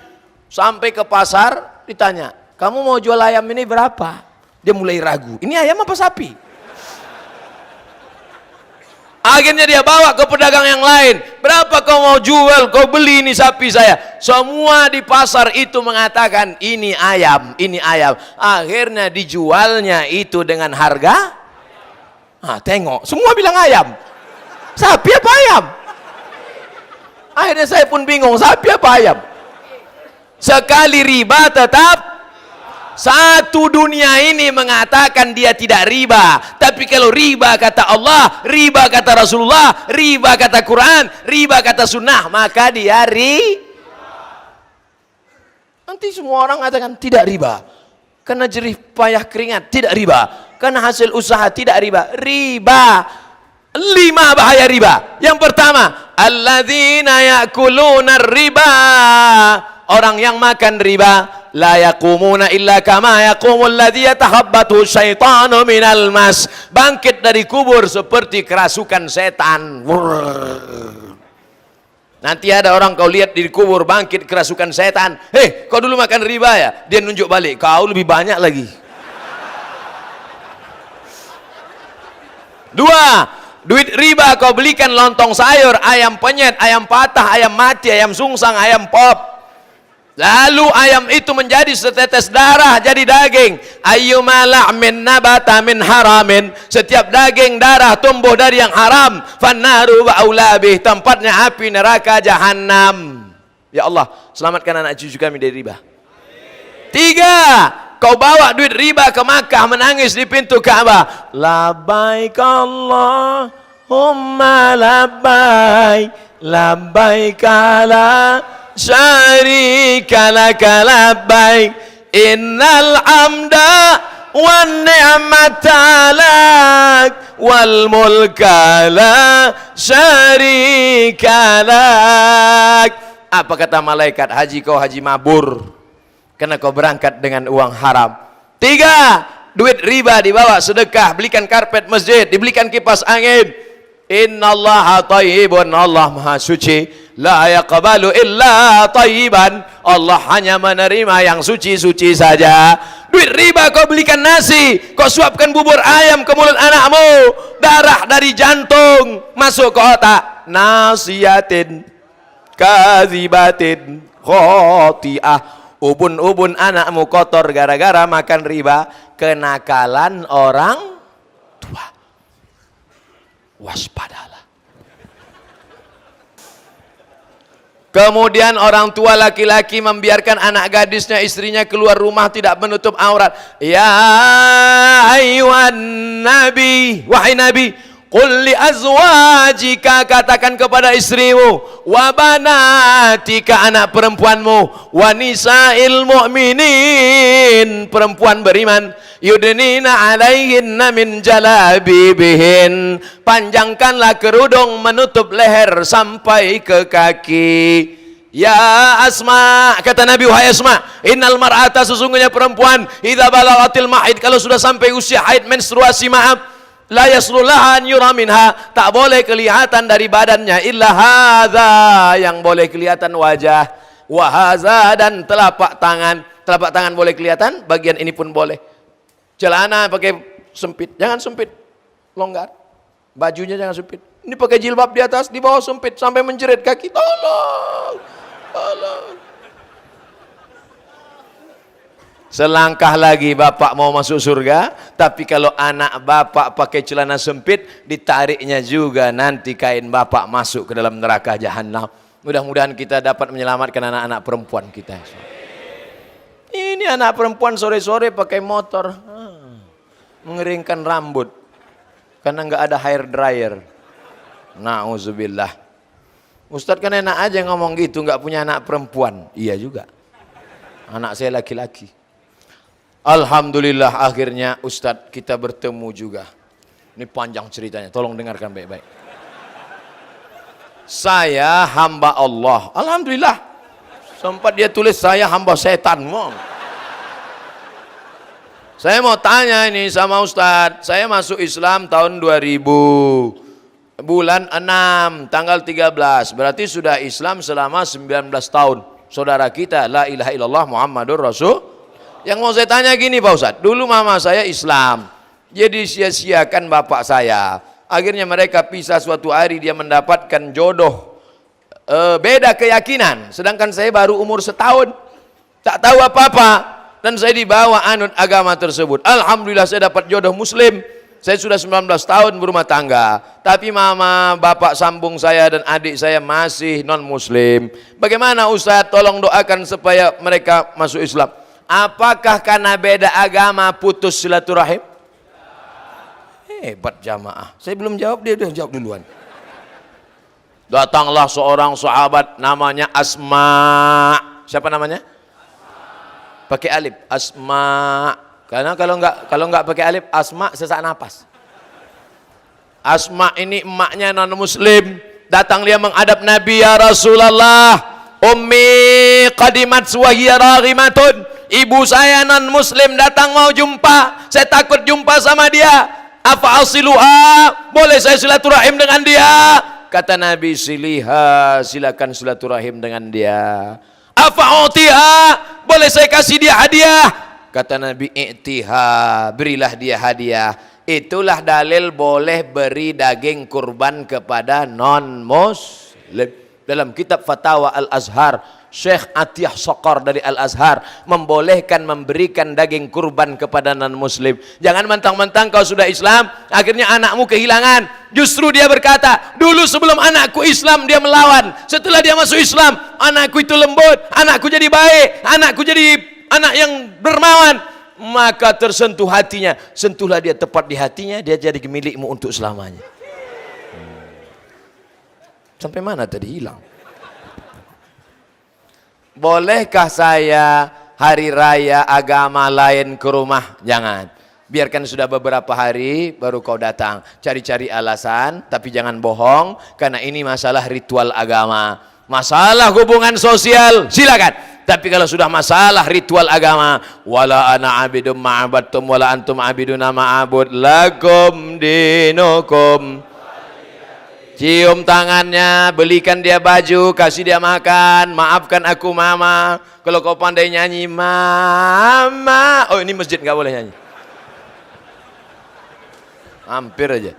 Sampai ke pasar ditanya, kamu mau jual ayam ini berapa? Dia mulai ragu, ini ayam apa sapi? Akhirnya dia bawa ke pedagang yang lain. Berapa kau mau jual, kau beli ini sapi saya. Semua di pasar itu mengatakan ini ayam, ini ayam. Akhirnya dijualnya itu dengan harga. Tengok, semua bilang ayam. Sapi apa ayam? Akhirnya saya pun bingung, sapi apa ayam? Sekali riba tetap satu. Dunia ini mengatakan dia tidak riba, tapi kalau riba kata Allah, riba kata Rasulullah, riba kata Quran, riba kata sunnah, maka dia nanti semua orang katakan tidak riba karena jerih payah keringat, tidak riba karena hasil usaha, tidak riba. Riba, 5 bahaya riba. Yang pertama, alladzina yakuluna riba, orang yang makan riba, la yaqumuna illa kama yaqumul ladzi yatahabbathu syaitanu minal mas, bangkit dari kubur seperti kerasukan setan. Nanti ada orang kau lihat di kubur bangkit kerasukan setan. Hei, kau dulu makan riba ya? Dia nunjuk balik, kau lebih banyak lagi. 2, duit riba kau belikan lontong sayur, ayam penyet, ayam patah, ayam mati, ayam sungsang, ayam pop. Lalu ayam itu menjadi setetes darah, jadi daging. Ayyuma la'min nabata min haramin, setiap daging darah tumbuh dari yang haram, fannaru wa aulabih, tempatnya api neraka jahanam. Ya Allah, selamatkan anak cucu kami dari riba. 3, kau bawa duit riba ke Makkah, menangis di pintu Ka'bah, labbaik Allahumma labbaik, labbaik la syarika laka labbaik, innal hamda wan ni'mata lak wal mulka la syarika lak. Apa kata malaikat? Haji kau haji mabur karena kau berangkat dengan uang haram. 3, duit riba dibawa sedekah, belikan karpet masjid, dibelikan kipas angin. Innallaha thayyibun, Allah maha suci. La yaqbalu illa thayyiban, Allah hanya menerima yang suci-suci saja. Duit riba kau belikan nasi, kau suapkan bubur ayam ke mulut anakmu, darah dari jantung masuk ke otak. Nasiyatin kadzibatin khoti'ah, ubun-ubun anakmu kotor gara-gara makan riba. Kenakalan orang tua, waspadalah. Kemudian orang tua laki-laki membiarkan anak gadisnya, istrinya keluar rumah tidak menutup aurat. Ya ayyuhan nabi, wahai nabi, qul li azwajika, katakan kepada istrimu, wa banatika, anak perempuanmu, wa nisa'il mu'minin, perempuan beriman, yudnina alaihinna min jalabibihin, panjangkanlah kerudung menutup leher sampai ke kaki. Ya Asma, kata Nabi, wahai Asma, innal mar'ata, sesungguhnya perempuan, idza balaghatil mahid, kalau sudah sampai usia haid menstruasi, maaf, la yaslullaha an yura minha, tak boleh kelihatan dari badannya illa hadza, yang boleh kelihatan wajah, wa hadza, dan telapak tangan. Telapak tangan boleh kelihatan, bagian ini pun boleh. Celana pakai sempit, jangan sempit, longgar. Bajunya jangan sempit. Ini pakai jilbab di atas, di bawah sempit sampai menjerit kaki. Tolong, tolong. Selangkah lagi bapak mau masuk surga, tapi kalau anak bapak pakai celana sempit, ditariknya juga nanti kain bapak masuk ke dalam neraka jahanam. Mudah-mudahan kita dapat menyelamatkan anak-anak perempuan kita. Ini anak perempuan sore-sore pakai motor, mengeringkan rambut karena nggak ada hair dryer. Nauzubillah. Ustadz kan enak aja ngomong gitu, nggak punya anak perempuan. Iya juga, anak saya laki-laki. Alhamdulillah akhirnya Ustadz kita bertemu juga. Ini panjang ceritanya, tolong dengarkan baik-baik. Saya hamba Allah, alhamdulillah. Sempat dia tulis saya hamba setan. Saya mau tanya ini sama Ustadz, saya masuk Islam tahun 2000, bulan 6, tanggal 13, berarti sudah Islam selama 19 tahun. Saudara kita, la ilaha illallah Muhammadur Rasul. Yang mau saya tanya gini Pak Ustadz, dulu mama saya Islam, jadi sia-siakan bapak saya. Akhirnya mereka pisah. Suatu hari dia mendapatkan jodoh beda keyakinan, sedangkan saya baru umur setahun, tak tahu apa-apa, dan saya dibawa anut agama tersebut. Alhamdulillah saya dapat jodoh muslim. Saya sudah 19 tahun berumah tangga, tapi mama, bapak sambung saya dan adik saya masih non muslim. Bagaimana Ustaz? Tolong doakan supaya mereka masuk Islam. Apakah karena beda agama putus silaturahim? Hebat jamaah. Saya belum jawab, dia udah jawab duluan. Datanglah seorang sahabat namanya Asma. Siapa namanya? Pakai alif, Asma. Karena kalau nggak pakai alif, Asma sesak napas. Asma ini emaknya non muslim. Datang dia menghadap Nabi, ya Rasulullah, ummi qadimat wa hiya raghimatun. Ibu saya non muslim datang mau jumpa. Saya takut jumpa sama dia. Apa asiluha? Boleh saya silaturahim dengan dia? Kata Nabi, siliha, silakan silaturahim dengan dia. Apa utiha? Boleh saya kasih dia hadiah? Kata Nabi, i'tiha, berilah dia hadiah. Itulah dalil boleh beri daging kurban kepada non muslim. Dalam kitab Fatawa Al-Azhar, Syekh Atiyah Sokor dari Al-Azhar membolehkan memberikan daging kurban kepada non-muslim. Jangan mentang-mentang kau sudah Islam, akhirnya anakmu kehilangan. Justru dia berkata, dulu sebelum anakku Islam dia melawan. Setelah dia masuk Islam, anakku itu lembut, anakku jadi baik, anakku jadi anak yang dermawan. Maka tersentuh hatinya. Sentuhlah dia tepat di hatinya, dia jadi milikmu untuk selamanya. Sampai mana tadi hilang? Bolehkah saya hari raya agama lain ke rumah? Jangan. Biarkan sudah beberapa hari baru kau datang. Cari-cari alasan, tapi jangan bohong, karena ini masalah ritual agama. Masalah hubungan sosial, silakan. Tapi kalau sudah masalah ritual agama, wala ana abidum ma'abadtum wala antum abiduna ma'abud lakum dinukum. Cium tangannya, belikan dia baju, kasih dia makan, maafkan aku mama. Kalau kau pandai nyanyi, mama. Oh ini masjid nggak boleh nyanyi. Hampir aja.